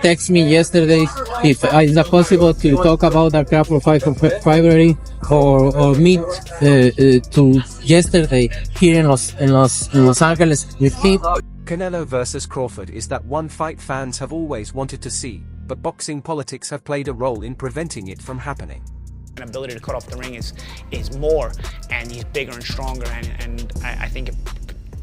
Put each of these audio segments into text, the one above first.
texted me yesterday if is it possible to talk about the Crawford fight for February or meet to yesterday here in Los Angeles with him. Canelo versus Crawford is that one fight fans have always wanted to see, but boxing politics have played a role in preventing it from happening. An ability to cut off the ring is more, and he's bigger and stronger, and I think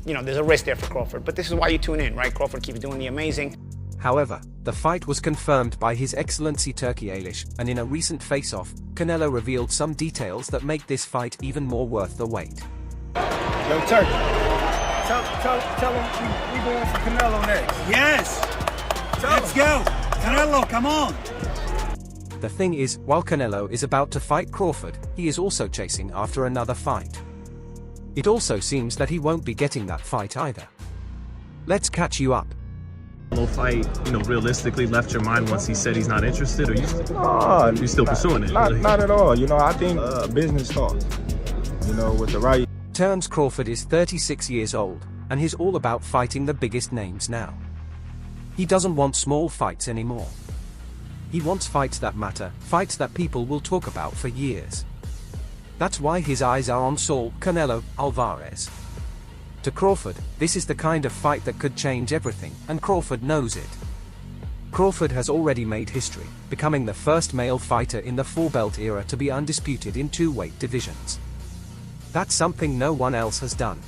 there's a risk there for Crawford, but this is why you tune in, right? Crawford keeps doing the amazing. However, the fight was confirmed by His Excellency Turkey Eilish, and in a recent face-off, Canelo revealed some details that make this fight even more worth the wait. Yo, Turkey, tell him we going for Canelo next. Yes! Let's go! Canelo, come on! The thing is, while Canelo is about to fight Crawford, he is also chasing after another fight. It also seems that he won't be getting that fight either. Let's catch you up. Fight, realistically left your mind once he said he's not interested, or you still pursuing it? Not at all. I think business talk. With the right. Terence Crawford is 36 years old, and he's all about fighting the biggest names now. He doesn't want small fights anymore. He wants fights that matter, fights that people will talk about for years. That's why his eyes are on Saul Canelo Alvarez. To Crawford, this is the kind of fight that could change everything, and Crawford knows it. Crawford has already made history, becoming the first male fighter in the four-belt era to be undisputed in two weight divisions. That's something no one else has done.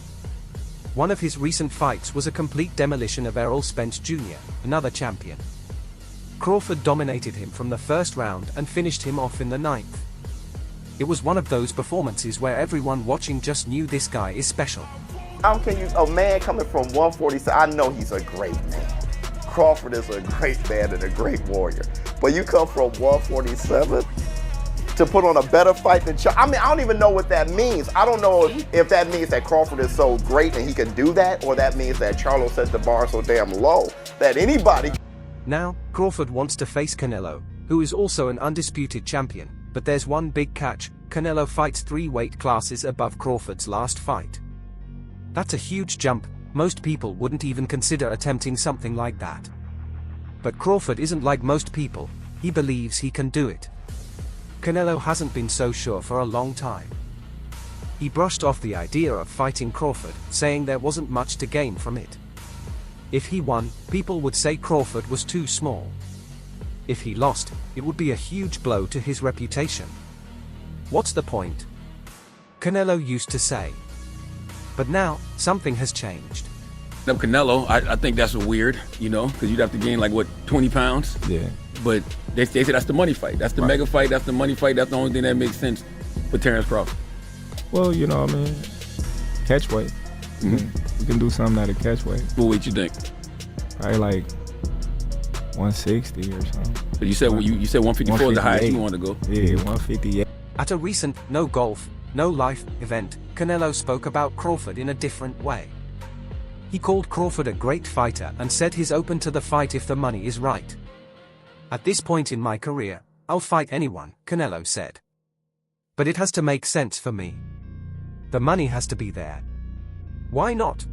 One of his recent fights was a complete demolition of Errol Spence Jr., another champion. Crawford dominated him from the first round and finished him off in the 9th. It was one of those performances where everyone watching just knew this guy is special. I don't care, a man coming from 147, I know he's a great man. Crawford is a great man and a great warrior. But you come from 147 to put on a better fight than I don't even know what that means. I don't know if that means that Crawford is so great and he can do that, or that means that Charlo set the bar so damn low that anybody. Now, Crawford wants to face Canelo, who is also an undisputed champion, but there's one big catch: Canelo fights 3 weight classes above Crawford's last fight. That's a huge jump. Most people wouldn't even consider attempting something like that. But Crawford isn't like most people. He believes he can do it. Canelo hasn't been so sure for a long time. He brushed off the idea of fighting Crawford, saying there wasn't much to gain from it. If he won, people would say Crawford was too small. If he lost, it would be a huge blow to his reputation. What's the point? Canelo used to say. But now, something has changed. Canelo, I think that's weird, because you'd have to gain 20 pounds? Yeah. But they say that's the money fight. That's the mega fight, that's the money fight, that's the only thing that makes sense for Terence Crawford. Well, catch weight. You can do something at a catch weight. What weight you think? Probably 160 or something. But you said 154 is the highest you want to go. Yeah, 158. At a recent No Golf, No Life event, Canelo spoke about Crawford in a different way. He called Crawford a great fighter and said he's open to the fight if the money is right. At this point in my career, I'll fight anyone, Canelo said. But it has to make sense for me. The money has to be there. Why not?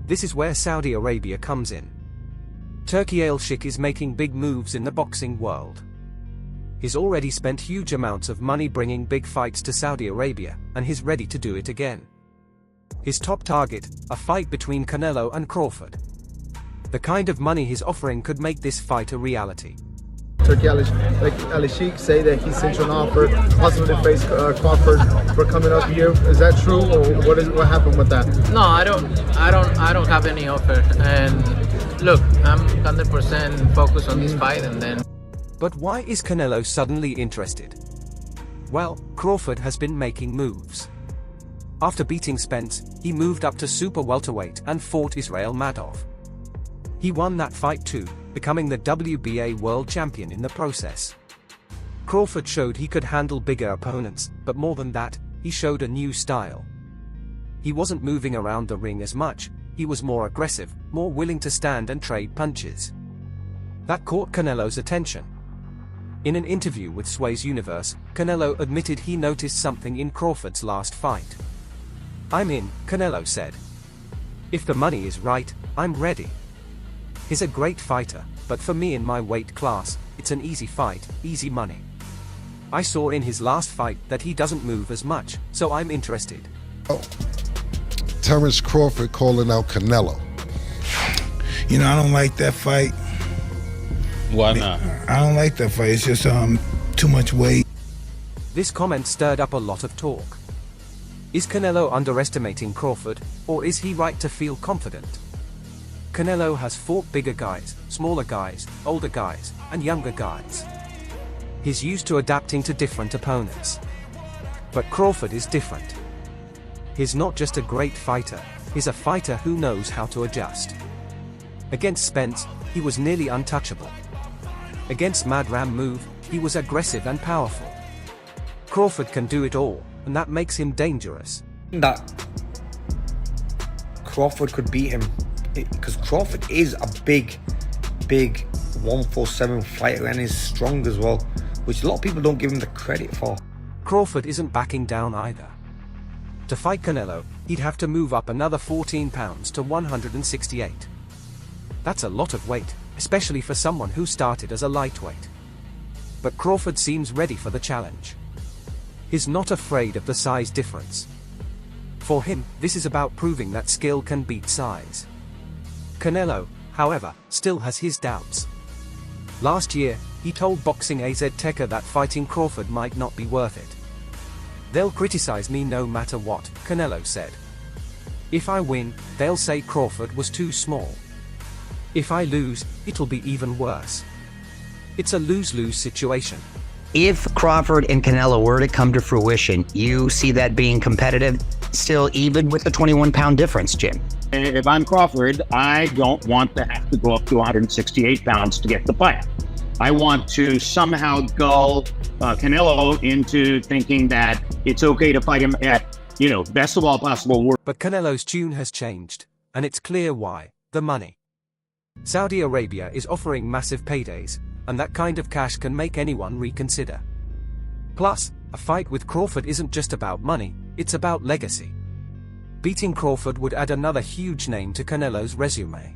This is where Saudi Arabia comes in. Turkey Eilish is making big moves in the boxing world. He's already spent huge amounts of money bringing big fights to Saudi Arabia, and he's ready to do it again. His top target, a fight between Canelo and Crawford. The kind of money he's offering could make this fight a reality. Turkey Eilish say that he sent you an offer, possibly to face Crawford for coming up here. Is that true, or what happened with that? No, I don't have any offer. And look, I'm 100% focused on this fight, and then. But why is Canelo suddenly interested? Well, Crawford has been making moves. After beating Spence, he moved up to super welterweight and fought Israel Madov. He won that fight too, becoming the WBA world champion in the process. Crawford showed he could handle bigger opponents, but more than that, he showed a new style. He wasn't moving around the ring as much, he was more aggressive, more willing to stand and trade punches. That caught Canelo's attention. In an interview with Sway's Universe, Canelo admitted he noticed something in Crawford's last fight. "I'm in," Canelo said. "If the money is right, I'm ready." He's a great fighter, but for me in my weight class, it's an easy fight, easy money. I saw in his last fight that he doesn't move as much, so I'm interested. Oh. Terence Crawford calling out Canelo. You know, I don't like that fight. Why not? I don't like that fight. It's just too much weight. This comment stirred up a lot of talk. Is Canelo underestimating Crawford, or is he right to feel confident? Canelo has fought bigger guys, smaller guys, older guys, and younger guys. He's used to adapting to different opponents. But Crawford is different. He's not just a great fighter, he's a fighter who knows how to adjust. Against Spence, he was nearly untouchable. Against Madram Move, he was aggressive and powerful. Crawford can do it all, and that makes him dangerous. That Crawford could beat him, because Crawford is a big 147 fighter and is strong as well, which a lot of people don't give him the credit for. Crawford isn't backing down either. To fight Canelo, he'd have to move up another 14 pounds to 168. That's a lot of weight, especially for someone who started as a lightweight. But Crawford seems ready for the challenge. He's not afraid of the size difference. For him, this is about proving that skill can beat size. Canelo, however, still has his doubts. Last year, he told Boxing AZ Tecker that fighting Crawford might not be worth it. They'll criticize me no matter what, Canelo said. If I win, they'll say Crawford was too small. If I lose, it'll be even worse. It's a lose-lose situation. If Crawford and Canelo were to come to fruition, you see that being competitive, still even with the 21-pound difference, Jim? If I'm Crawford, I don't want to have to go up to 168 pounds to get the fight. I want to somehow gull Canelo into thinking that it's okay to fight him at, best of all possible world. But Canelo's tune has changed, and it's clear why: the money. Saudi Arabia is offering massive paydays, and that kind of cash can make anyone reconsider. Plus, a fight with Crawford isn't just about money, it's about legacy. Beating Crawford would add another huge name to Canelo's resume.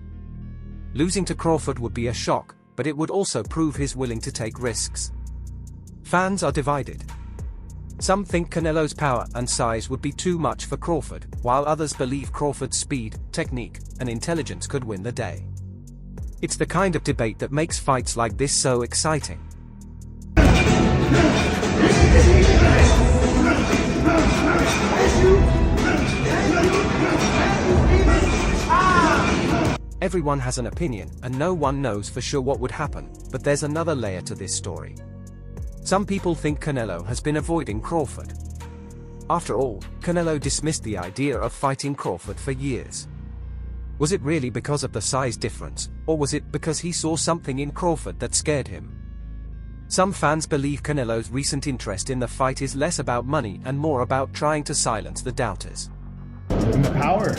Losing to Crawford would be a shock, but it would also prove he's willing to take risks. Fans are divided. Some think Canelo's power and size would be too much for Crawford, while others believe Crawford's speed, technique, and intelligence could win the day. It's the kind of debate that makes fights like this so exciting. Everyone has an opinion, and no one knows for sure what would happen, but there's another layer to this story. Some people think Canelo has been avoiding Crawford. After all, Canelo dismissed the idea of fighting Crawford for years. Was it really because of the size difference, or was it because he saw something in Crawford that scared him? Some fans believe Canelo's recent interest in the fight is less about money and more about trying to silence the doubters. Power.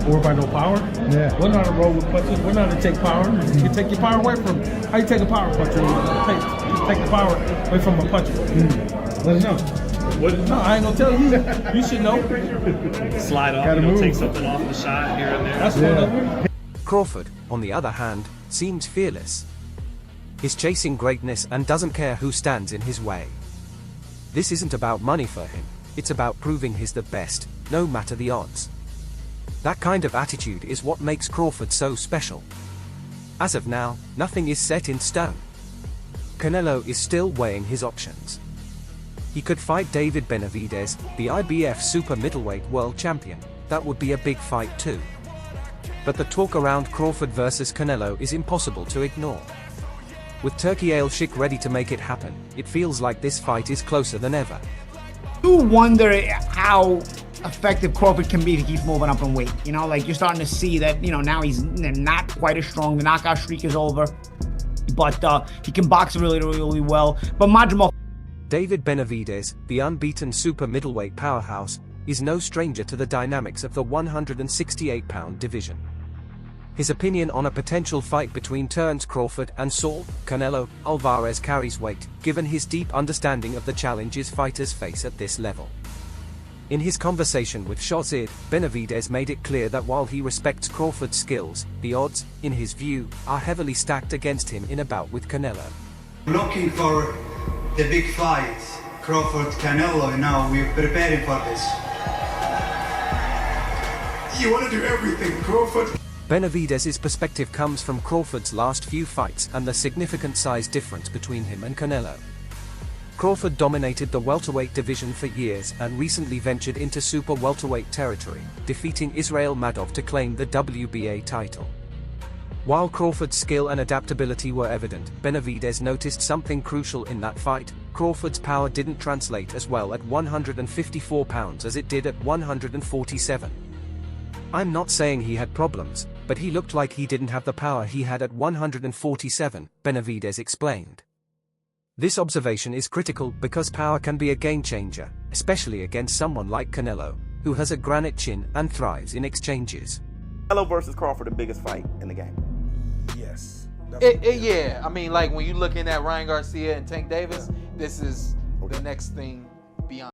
We're by no power? Yeah. We're not a roll with punches. We're not to take power. You can take your power away from. How you take a power puncher? Take the power away from a puncher. Let us know. No, I ain't gonna tell you. You should know. Slide off, take something off the shot here and there. That's what Crawford, on the other hand, seems fearless. He's chasing greatness and doesn't care who stands in his way. This isn't about money for him. It's about proving he's the best, no matter the odds. That kind of attitude is what makes Crawford so special. As of now, nothing is set in stone. Canelo is still weighing his options. He could fight David Benavidez, the IBF super middleweight world champion. That would be a big fight too. But the talk around Crawford versus Canelo is impossible to ignore. With Turki Al-Sheikh ready to make it happen, it feels like this fight is closer than ever. You wonder how effective Crawford can be if he keeps moving up in weight. Like you're starting to see that, now he's not quite as strong. The knockout streak is over, but he can box really, really well. But Madrimov. David Benavidez, the unbeaten super middleweight powerhouse, is no stranger to the dynamics of the 168-pound division. His opinion on a potential fight between Terence Crawford and Saul Canelo Alvarez carries weight, given his deep understanding of the challenges fighters face at this level. In his conversation with Showdown, Benavidez made it clear that while he respects Crawford's skills, the odds, in his view, are heavily stacked against him in a bout with Canelo. Looking for the big fight, Crawford-Canelo, now we're preparing for this. You want to do everything, Crawford. Benavidez's perspective comes from Crawford's last few fights and the significant size difference between him and Canelo. Crawford dominated the welterweight division for years and recently ventured into super welterweight territory, defeating Israel Madov to claim the WBA title. While Crawford's skill and adaptability were evident, Benavidez noticed something crucial in that fight: Crawford's power didn't translate as well at 154 pounds as it did at 147. I'm not saying he had problems, but he looked like he didn't have the power he had at 147, Benavidez explained. This observation is critical because power can be a game changer, especially against someone like Canelo, who has a granite chin and thrives in exchanges. Canelo versus Crawford, the biggest fight in the game. Yes. Yeah, I mean, like when you're looking at Ryan Garcia and Tank Davis, this is the next thing